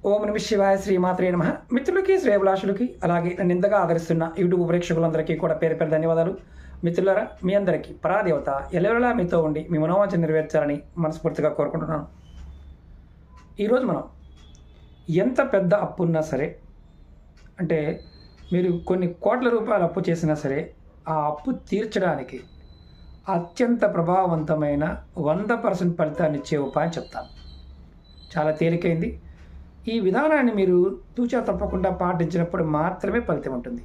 ఓం నమ శివాయ శ్రీమాత్రే నమః. మిత్రులకి శ్రేయభిలాషులకి అలాగే నన్ను ఇంతగా ఆదరిస్తున్న యూట్యూబ్ ప్రేక్షకులందరికీ కూడా పేరు పేరు ధన్యవాదాలు. మిత్రులారా, మీ అందరికీ పరాదేవత ఎల్లవేళలా మీతో ఉండి మీ మనోవాంఛ నెరవేర్చాలని మనస్ఫూర్తిగా కోరుకుంటున్నాను. ఈరోజు మనం ఎంత పెద్ద అప్పు ఉన్నా సరే, అంటే మీరు కొన్ని కోట్ల రూపాయలు అప్పు చేసినా సరే, ఆ అప్పు తీర్చడానికి అత్యంత ప్రభావవంతమైన 100% ఫలితాన్ని ఇచ్చే ఉపాయం చెప్తాను. చాలా తేలికైంది. ఈ విధానాన్ని మీరు తూచా తప్పకుండా పాటించినప్పుడు మాత్రమే ఫలితం ఉంటుంది.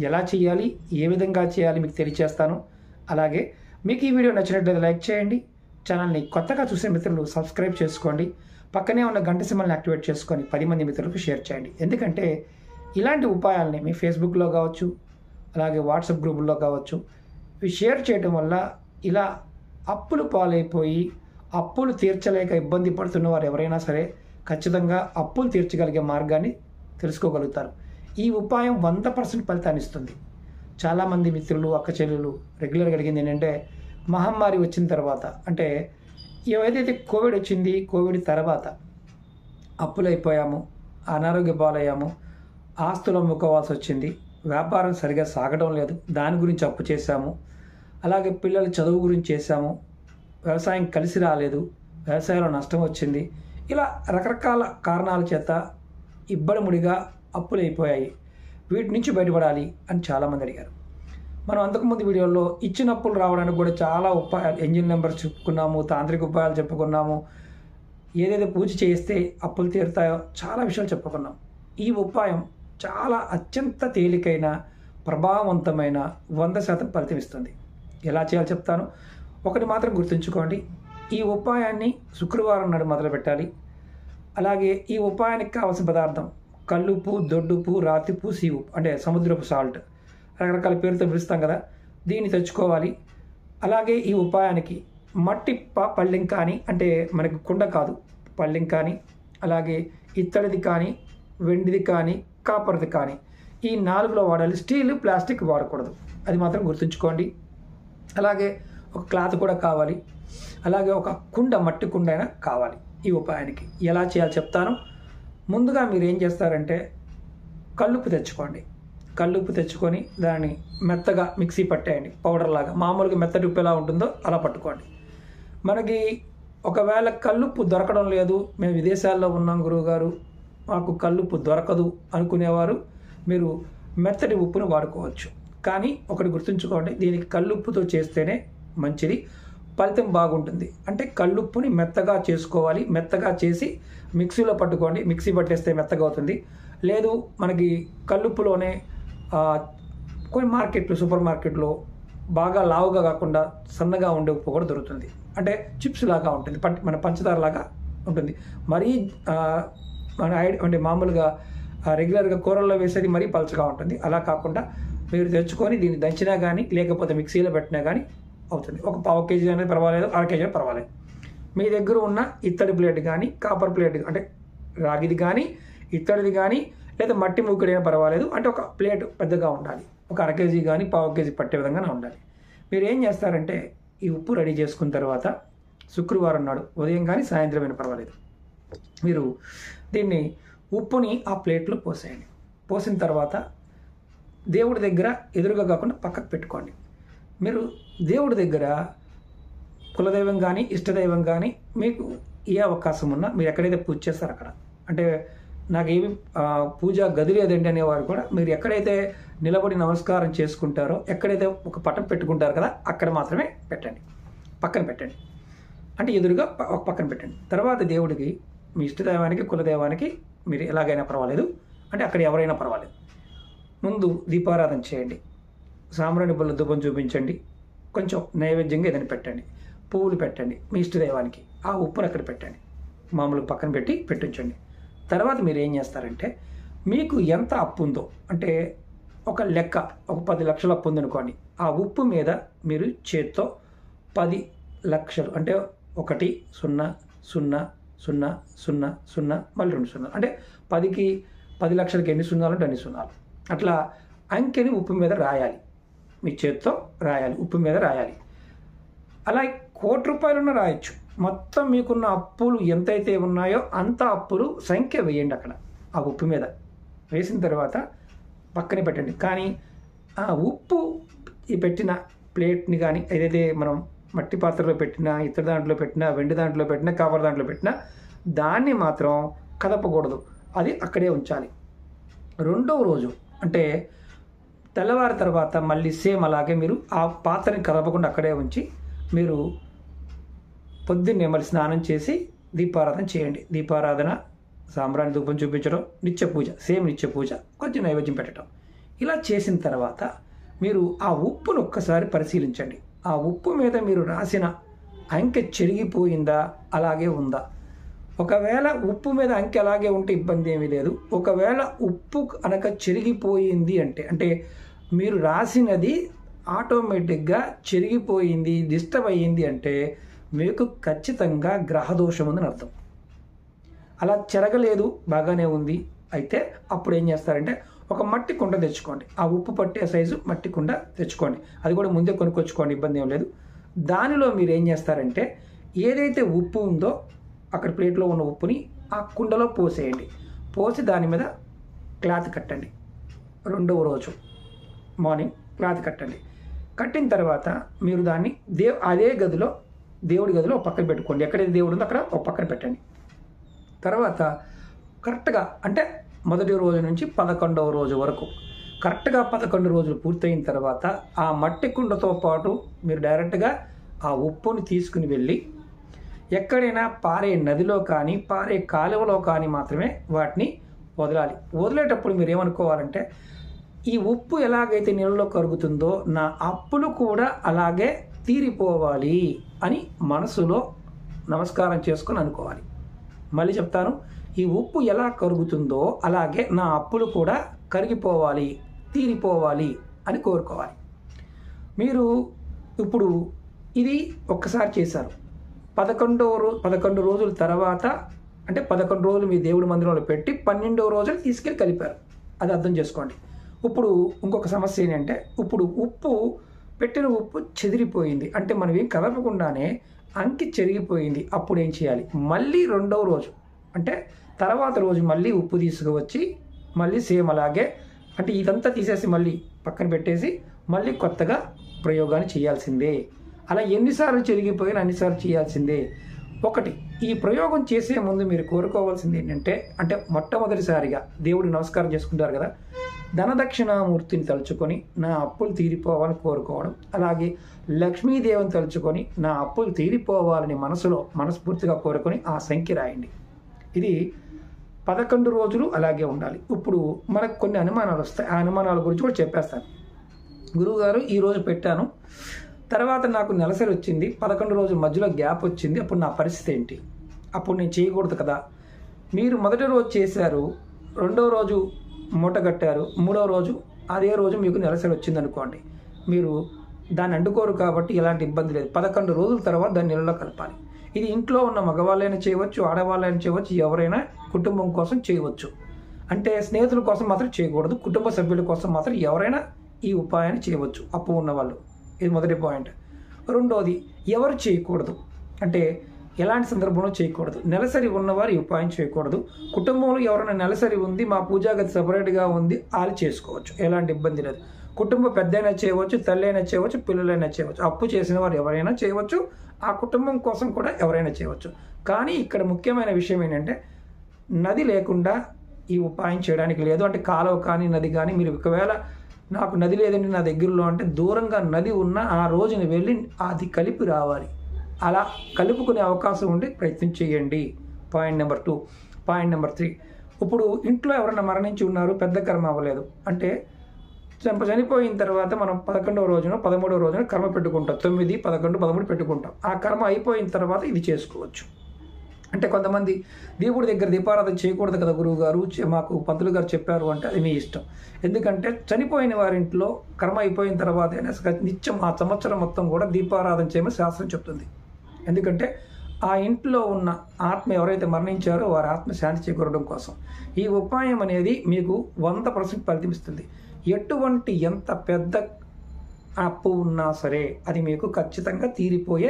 ఎలా చేయాలి, ఏ విధంగా చేయాలి మీకు తెలియచేస్తాను. అలాగే మీకు ఈ వీడియో నచ్చినట్లయితే లైక్ చేయండి. ఛానల్ని కొత్తగా చూసే మిత్రులు సబ్స్క్రైబ్ చేసుకోండి. పక్కనే ఉన్న గంట సింబల్ని యాక్టివేట్ చేసుకొని 10 మంది మిత్రులకు షేర్ చేయండి. ఎందుకంటే ఇలాంటి ఉపాయాలని మీ ఫేస్బుక్లో కావచ్చు, అలాగే వాట్సాప్ గ్రూపుల్లో కావచ్చు, ఇవి షేర్ చేయడం వల్ల ఇలా అప్పులు పాలైపోయి అప్పులు తీర్చలేక ఇబ్బంది పడుతున్న వారు ఎవరైనా సరే ఖచ్చితంగా అప్పులు తీర్చగలిగే మార్గాన్ని తెలుసుకోగలుగుతారు. ఈ ఉపాయం 100% ఫలితాన్ని ఇస్తుంది. చాలామంది మిత్రులు, అక్క చెల్లెలు రెగ్యులర్గా అడిగింది ఏంటంటే, మహమ్మారి వచ్చిన తర్వాత, అంటే ఏదైతే కోవిడ్ వచ్చింది, కోవిడ్ తర్వాత అప్పులైపోయాము, అనారోగ్య పాలయ్యాము, ఆస్తులు అమ్ముకోవాల్సి వచ్చింది, వ్యాపారం సరిగా సాగడం లేదు, దాని గురించి అప్పు చేశాము, అలాగే పిల్లల చదువు గురించి చేశాము, వ్యవసాయం కలిసి రాలేదు, వ్యవసాయంలో నష్టం వచ్చింది, ఇలా రకరకాల కారణాల చేత ఇబ్బడిముడిగా అప్పులు అయిపోయాయి. వీటి నుంచి బయటపడాలి అని చాలామంది అడిగారు. మనం అంతకుముందు వీడియోలో ఇచ్చిన అప్పులు రావడానికి కూడా చాలా ఉపాయాలు, ఎంజిన్ నెంబర్స్ చెప్పుకున్నాము, తాంత్రిక ఉపాయాలు చెప్పుకున్నాము, ఏదైతే పూజ చేస్తే అప్పులు తీరుతాయో చాలా విషయాలు చెప్పుకున్నాం. ఈ ఉపాయం చాలా అత్యంత తేలికైన, ప్రభావవంతమైన, 100% ఫలితం ఇస్తుంది. ఎలా చేయాలో చెప్తాను. ఒకటి మాత్రం గుర్తుంచుకోండి, ఈ ఉపాయాన్ని శుక్రవారం నాడు మొదలు పెట్టాలి. అలాగే ఈ ఉపాయానికి కావాల్సిన పదార్థం కల్లుప్పు, దొడ్డుప్పు, రాతిప్పు, సీవు, అంటే సముద్రపు సాల్ట్, రకరకాల పేరుతో పిలుస్తాం కదా, దీన్ని తెచ్చుకోవాలి. అలాగే ఈ ఉపాయానికి మట్టి పళ్ళెం కానీ, అంటే మనకి కుండ కాదు, పళ్ళెం కానీ, అలాగే ఇత్తడిది కానీ, వెండిది కానీ, కాపర్ది కానీ, ఈ 4లో వాడాలి. స్టీల్, ప్లాస్టిక్ వాడకూడదు, అది మాత్రం గుర్తుంచుకోండి. అలాగే ఒక క్లాత్ కూడా కావాలి. అలాగే ఒక కుండ, మట్టి కుండ అయినా కావాలి. ఈ ఉపాయానికి ఎలా చేయాలో చెప్తాను. ముందుగా మీరు ఏం చేస్తారంటే, కల్లుప్పు తెచ్చుకోండి. కల్లుప్పు తెచ్చుకొని దాన్ని మెత్తగా మిక్సీ పట్టేయండి, పౌడర్ లాగా. మామూలుగా మెత్తటి ఉప్పు ఎలా ఉంటుందో అలా పట్టుకోండి. మనకి ఒకవేళ కల్లుప్పు దొరకడం లేదు, మేము విదేశాల్లో ఉన్నాం గురువుగారు, మాకు కల్లుప్పు దొరకదు అనుకునేవారు మీరు మెత్తటి ఉప్పును వాడుకోవచ్చు. కానీ ఒకటి గుర్తుంచుకోండి, దీనికి కల్లుప్పుతో చేస్తేనే మంచిది, ఫలితం బాగుంటుంది. అంటే కల్లుప్పుని మెత్తగా చేసుకోవాలి. మెత్తగా చేసి మిక్సీలో పట్టుకోండి. మిక్సీ పట్టేస్తే మెత్తగా అవుతుంది. లేదు మనకి కల్లుప్పులోనే కొన్ని మార్కెట్లు, సూపర్ మార్కెట్లో బాగా లావుగా కాకుండా సన్నగా ఉండే ఉప్పు కూడా దొరుకుతుంది. అంటే చిప్స్ లాగా ఉంటుంది, మన పంచదార లాగా ఉంటుంది. మరీ అంటే మామూలుగా రెగ్యులర్గా కూరల్లో వేసేది మరీ పలచగా ఉంటుంది. అలా కాకుండా మీరు తెచ్చుకొని దీన్ని దంచినా కానీ, లేకపోతే మిక్సీలో పెట్టినా కానీ అవుతుంది. ఒక 1/4 కేజీ అనేది పర్వాలేదు, 1/2 కేజీ పర్వాలేదు. మీ దగ్గర ఉన్న ఇత్తడి ప్లేట్ కానీ, కాపర్ ప్లేట్, అంటే రాగిది కానీ, ఇత్తడిది కానీ, లేదా మట్టి మూకుడైనా పర్వాలేదు. అంటే ఒక ప్లేట్ పెద్దగా ఉండాలి. ఒక 1/2 కేజీ కానీ, 1/4 కేజీ పట్టే విధంగానే ఉండాలి. మీరు ఏం చేస్తారంటే, ఈ ఉప్పు రెడీ చేసుకున్న తర్వాత శుక్రవారం నాడు ఉదయం కానీ, సాయంత్రం అయినా పర్వాలేదు, మీరు దీన్ని ఉప్పుని ఆ ప్లేట్లో పోసేయండి. పోసిన తర్వాత దేవుడి దగ్గర ఎదురుగా కాకుండా పక్కకు పెట్టుకోండి. మీరు దేవుడి దగ్గర కులదైవం కానీ, ఇష్టదైవం కానీ, మీకు ఏ అవకాశం ఉన్నా మీరు ఎక్కడైతే పూజ చేస్తారో అక్కడ, అంటే నాకేమి పూజ గది లేదండి అనేవారు కూడా మీరు ఎక్కడైతే నిలబడి నమస్కారం చేసుకుంటారో, ఎక్కడైతే ఒక పటం పెట్టుకుంటారు కదా, అక్కడ మాత్రమే పెట్టండి, పక్కన పెట్టండి. అంటే ఎదురుగా ఒక పక్కన పెట్టండి. తర్వాత దేవుడికి, మీ ఇష్టదైవానికి, కులదైవానికి మీరు ఎలాగైనా పర్వాలేదు, అంటే అక్కడ ఎవరైనా పర్వాలేదు, ముందు దీపారాధన చేయండి. సాంబ్రాణి బుల్ల ధూపం చూపించండి. కొంచెం నైవేద్యంగా ఏదైనా పెట్టండి. పువ్వులు పెట్టండి. మీ ఇష్టదైవానికి ఆ ఉప్పును అక్కడ పెట్టండి. మామూలుగా పక్కన పెట్టించండి. తర్వాత మీరు ఏం చేస్తారంటే, మీకు ఎంత అప్పు ఉందో, అంటే ఒక లెక్క, ఒక 10 లక్షల అప్పు ఉందనుకోండి, ఆ ఉప్పు మీద మీరు చేత్తో 10 లక్షలు, అంటే 1 0 0 0 0 0 మళ్ళీ 2 సున్నాలు, అంటే 10 లక్షలకి ఎన్ని సున్నాలు అంటే అన్ని సున్నాలు, అట్లా అంకెని ఉప్పు మీద రాయాలి. మీ చేత్తో రాయాలి, ఉప్పు మీద రాయాలి. అలా 1 కోటి రూపాయలున్న రాయొచ్చు, మొత్తం మీకున్న అప్పులు ఎంతైతే ఉన్నాయో అంత అప్పులు సంఖ్య వేయండి అక్కడ ఆ ఉప్పు మీద. వేసిన తర్వాత పక్కనే పెట్టండి. కానీ ఆ ఉప్పు ఈ పెట్టిన ప్లేట్ని కానీ ఏదైతే మనం మట్టి పాత్రలో పెట్టినా, ఇతర దాంట్లో పెట్టినా, వెండి దాంట్లో పెట్టినా, కవర్ దాంట్లో పెట్టినా దాన్ని మాత్రం కదపకూడదు. అది అక్కడే ఉంచాలి. రెండవ రోజు అంటే తెల్లవారి తర్వాత మళ్ళీ సేమ్ అలాగే మీరు ఆ పాత్రని కదపకుండా అక్కడే ఉంచి మీరు పొద్దున్నే మళ్ళీ స్నానం చేసి దీపారాధన చేయండి. దీపారాధన, సాంబ్రాణి ధూపం చూపించడం, నిత్య పూజ, సేమ్ నిత్య పూజ, కొంచెం నైవేద్యం పెట్టడం. ఇలా చేసిన తర్వాత మీరు ఆ ఉప్పును ఒక్కసారి పరిశీలించండి. ఆ ఉప్పు మీద మీరు రాసిన అంకె చెరిగిపోయిందా, అలాగే ఉందా? ఒకవేళ ఉప్పు మీద అంకె అలాగే ఉంటే ఇబ్బంది ఏమీ లేదు. ఒకవేళ ఉప్పు కనుక చెరిగిపోయింది అంటే మీరు రాసినది ఆటోమేటిక్గా చెరిగిపోయింది, డిస్టర్బ్ అయ్యింది అంటే మీకు ఖచ్చితంగా గ్రహదోషం ఉందని అర్థం. అలా చెరగలేదు, బాగానే ఉంది అయితే అప్పుడు ఏం చేస్తారంటే ఒక మట్టి కుండ తెచ్చుకోండి. ఆ ఉప్పు పట్టే సైజు మట్టి కుండ తెచ్చుకోండి. అది కూడా ముందే కొనుక్కొచ్చుకోండి, ఇబ్బంది ఏం లేదు. దానిలో మీరు ఏం చేస్తారంటే ఏదైతే ఉప్పు ఉందో అక్కడ ప్లేట్లో ఉన్న ఉప్పుని ఆ కుండలో పోసేయండి. పోసి దాని మీద క్లాత్ కట్టండి. రెండవ రోజు మార్నింగ్ క్లాత్ కట్టండి. కట్టిన తర్వాత మీరు దాన్ని అదే గదిలో, దేవుడి గదిలో ఒక పక్కన పెట్టుకోండి. ఎక్కడైతే దేవుడు ఉందో అక్కడ ఒక పక్కన పెట్టండి. తర్వాత కరెక్ట్గా అంటే మొదటి రోజు నుంచి 11వ రోజు వరకు కరెక్ట్గా 11 రోజులు పూర్తయిన తర్వాత ఆ మట్టి కుండతో పాటు మీరు డైరెక్ట్గా ఆ ఉప్పుని తీసుకుని వెళ్ళి ఎక్కడైనా పారే నదిలో కానీ పారే కాలువలో కానీ మాత్రమే వాటిని వదలాలి. వదిలేటప్పుడు మీరు ఏమనుకోవాలంటే ఈ ఉప్పు ఎలాగైతే నీళ్ళలో కరుగుతుందో నా అప్పులు కూడా అలాగే తీరిపోవాలి అని మనసులో నమస్కారం చేసుకొని అనుకోవాలి. మళ్ళీ చెప్తాను, ఈ ఉప్పు ఎలా కరుగుతుందో అలాగే నా అప్పులు కూడా కరిగిపోవాలి, తీరిపోవాలి అని కోరుకోవాలి. మీరు ఇప్పుడు ఇది ఒక్కసారి చేశారు. 11 రోజుల తర్వాత అంటే 11 రోజులు మీ దేవుడి మందిరంలో పెట్టి 12వ రోజులు తీసుకెళ్ళి కలిపారు. అది అర్థం చేసుకోండి. ఇప్పుడు ఇంకొక సమస్య ఏంటంటే ఇప్పుడు ఉప్పు పెట్టిన ఉప్పు చెదిరిపోయింది అంటే మనం ఏం కదపకుండానే అంకి చెరిగిపోయింది. అప్పుడు ఏం చేయాలి? మళ్ళీ 2వ రోజు అంటే తర్వాత రోజు మళ్ళీ ఉప్పు తీసుకువచ్చి మళ్ళీ సేమ్ అలాగే అంటే ఇదంతా తీసేసి మళ్ళీ పక్కన పెట్టేసి మళ్ళీ కొత్తగా ప్రయోగాన్ని చేయాల్సిందే. అలా ఎన్నిసార్లు చెరిగిపోయినా అన్నిసార్లు చేయాల్సిందే. ఒకటి, ఈ ప్రయోగం చేసే ముందు మీరు కోరుకోవాల్సింది ఏంటంటే అంటే మొట్టమొదటిసారిగా దేవుడికి నమస్కారం చేసుకుంటారు కదా, ధనదక్షిణామూర్తిని తలుచుకొని నా అప్పులు తీరిపోవాలని కోరుకోవడం, అలాగే లక్ష్మీదేవిని తలుచుకొని నా అప్పులు తీరిపోవాలని మనస్ఫూర్తిగా కోరుకొని ఆ సంఖ్య రాయండి. ఇది 11 రోజులు అలాగే ఉండాలి. ఇప్పుడు మనకు కొన్ని అనుమానాలు వస్తాయి. ఆ అనుమానాల గురించి కూడా చెప్పేస్తాను. గురువుగారు ఈరోజు పెట్టాను, తర్వాత నాకు నెలసరి వచ్చింది, 11 రోజుల మధ్యలో గ్యాప్ వచ్చింది, అప్పుడు నా పరిస్థితి ఏంటి? అప్పుడు నేను చేయకూడదు కదా. మీరు మొదటి రోజు చేశారు, 2వ రోజు మూట కట్టారు, 3వ రోజు అదే రోజు మీకు నెలసరి వచ్చింది అనుకోండి, మీరు దాన్ని అంటుకోరు కాబట్టి ఎలాంటి ఇబ్బంది లేదు. 11 రోజుల తర్వాత దాన్ని నీళ్ళలో కలపాలి. ఇది ఇంట్లో ఉన్న మగవాళ్ళైనా చేయవచ్చు, ఆడవాళ్ళైనా చేయవచ్చు, ఎవరైనా కుటుంబం కోసం చేయవచ్చు. అంటే స్నేహితుల కోసం మాత్రం చేయకూడదు, కుటుంబ సభ్యుల కోసం మాత్రం ఎవరైనా ఈ ఉపాయాన్ని చేయవచ్చు, అప్పు ఉన్నవాళ్ళు. ఇది మొదటి పాయింట్. రెండోది, ఎవరు చేయకూడదు అంటే ఎలాంటి సందర్భంలో చేయకూడదు? నెలసరి ఉన్నవారు ఈ ఉపాయం చేయకూడదు. కుటుంబంలో ఎవరైనా నెలసరి ఉంది, మా పూజాగది సపరేట్గా ఉంది, వాళ్ళు చేసుకోవచ్చు, ఎలాంటి ఇబ్బంది లేదు. కుటుంబ పెద్దైనా చేయవచ్చు, తల్లైనా చేయవచ్చు, పిల్లలైనా చేయవచ్చు. అప్పు చేసిన వారు ఎవరైనా చేయవచ్చు, ఆ కుటుంబం కోసం కూడా ఎవరైనా చేయవచ్చు. కానీ ఇక్కడ ముఖ్యమైన విషయం ఏంటంటే నది లేకుండా ఈ ఉపాయం చేయడానికి లేదు. అంటే కాలువ కానీ నది కానీ, మీరు ఒకవేళ నాకు నది లేదండి నా దగ్గరలో అంటే దూరంగా నది ఉన్న ఆ రోజున వెళ్ళి అది కలిపి రావాలి. అలా కలుపుకునే అవకాశం ఉండి ప్రయత్నం చేయండి. Point number 2. పాయింట్ నెంబర్ 3, ఇప్పుడు ఇంట్లో ఎవరైనా మరణించి ఉన్నారు, పెద్ద కర్మ అవ్వలేదు అంటే చనిపోయిన తర్వాత మనం 11వ రోజున 13వ రోజున కర్మ పెట్టుకుంటాం. 9, 11, 13 పెట్టుకుంటాం. ఆ కర్మ అయిపోయిన తర్వాత ఇది చేసుకోవచ్చు. అంటే కొంతమంది దేవుడి దగ్గర దీపారాధన చేయకూడదు కదా గురువు గారు, మాకు పంతులు గారు చెప్పారు అంటే అది మీ ఇష్టం. ఎందుకంటే చనిపోయిన వారింట్లో కర్మ అయిపోయిన తర్వాత నిత్యం ఆ సంవత్సరం మొత్తం కూడా దీపారాధన చేయమని శాస్త్రం చెప్తుంది. ఎందుకంటే ఆ ఇంట్లో ఉన్న ఆత్మ ఎవరైతే మరణించారో వారి ఆత్మ శాంతి చేకూరడం కోసం ఈ ఉపాయం అనేది మీకు 100% ఫలితమిస్తుంది. ఎటువంటి ఎంత పెద్ద అప్పు ఉన్నా సరే అది మీకు ఖచ్చితంగా తీరిపోయే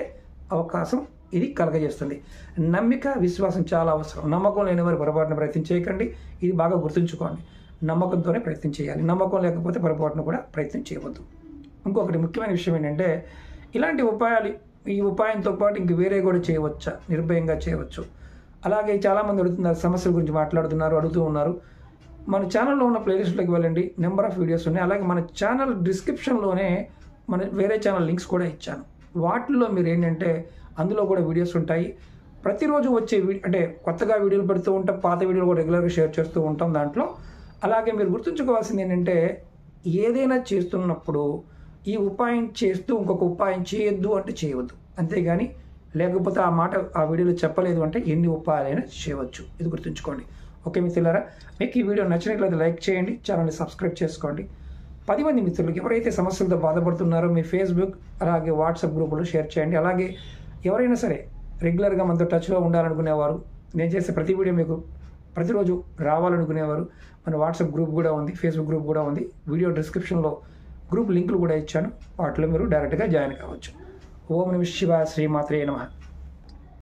అవకాశం ఇది కలగజేస్తుంది. నమ్మిక, విశ్వాసం చాలా అవసరం. నమ్మకం లేని వారు పొరపాటున ప్రయత్నం చేయకండి. ఇది బాగా గుర్తుంచుకోండి. నమ్మకంతోనే ప్రయత్నం చేయాలి. నమ్మకం లేకపోతే పొరపాటున కూడా ప్రయత్నం చేయవద్దు. ఇంకొకటి ముఖ్యమైన విషయం ఏంటంటే, ఇలాంటి ఉపాయాలు, ఈ ఉపాయంతో పాటు ఇంక వేరే కూడా చేయవచ్చా? నిర్భయంగా చేయవచ్చు. అలాగే చాలామంది అడుగుతున్నారు, సమస్యల గురించి అడుగుతూ ఉన్నారు. మన ఛానల్లో ఉన్న ప్లేలిస్ట్లోకి వెళ్ళండి, నెంబర్ ఆఫ్ వీడియోస్ ఉన్నాయి. అలాగే మన ఛానల్ డిస్క్రిప్షన్లోనే మన వేరే ఛానల్ లింక్స్ కూడా ఇచ్చాను. వాటిల్లో మీరు ఏంటంటే అందులో కూడా వీడియోస్ ఉంటాయి. ప్రతిరోజు వచ్చే అంటే కొత్తగా వీడియోలు పెడుతూ ఉంటాం, పాత వీడియోలు కూడా రెగ్యులర్గా షేర్ చేస్తూ ఉంటాం దాంట్లో. అలాగే మీరు గుర్తుంచుకోవాల్సింది ఏంటంటే, ఏదైనా చేస్తున్నప్పుడు ఈ ఉపాయం చేస్తూ ఇంకొక ఉపాయం చేయొద్దు అంటే చేయవద్దు. అంతేగాని లేకపోతే ఆ వీడియోలో చెప్పలేదు అంటే ఎన్ని ఉపాయాలైనా చేయవచ్చు. ఇది గుర్తుంచుకోండి. ఓకే మిత్రులారా, మీకు ఈ వీడియో నచ్చినట్లయితే లైక్ చేయండి, ఛానల్ని సబ్స్క్రైబ్ చేసుకోండి. 10 మంది మిత్రులకు ఎవరైతే సమస్యలతో బాధపడుతున్నారో మీ ఫేస్బుక్ అలాగే వాట్సాప్ గ్రూపులో షేర్ చేయండి. అలాగే ఎవరైనా సరే రెగ్యులర్గా మనతో టచ్లో ఉండాలనుకునేవారు, నేను చేసే ప్రతి వీడియో మీకు ప్రతిరోజు రావాలనుకునేవారు, మన వాట్సాప్ గ్రూప్ కూడా ఉంది, ఫేస్బుక్ గ్రూప్ కూడా ఉంది. వీడియో డిస్క్రిప్షన్లో గ్రూప్ లింకులు కూడా ఇచ్చాను. వాటిలో మీరు డైరెక్ట్గా జాయిన్ కావచ్చు. ఓం నమః శివాయ. శ్రీమాత్రే నమః.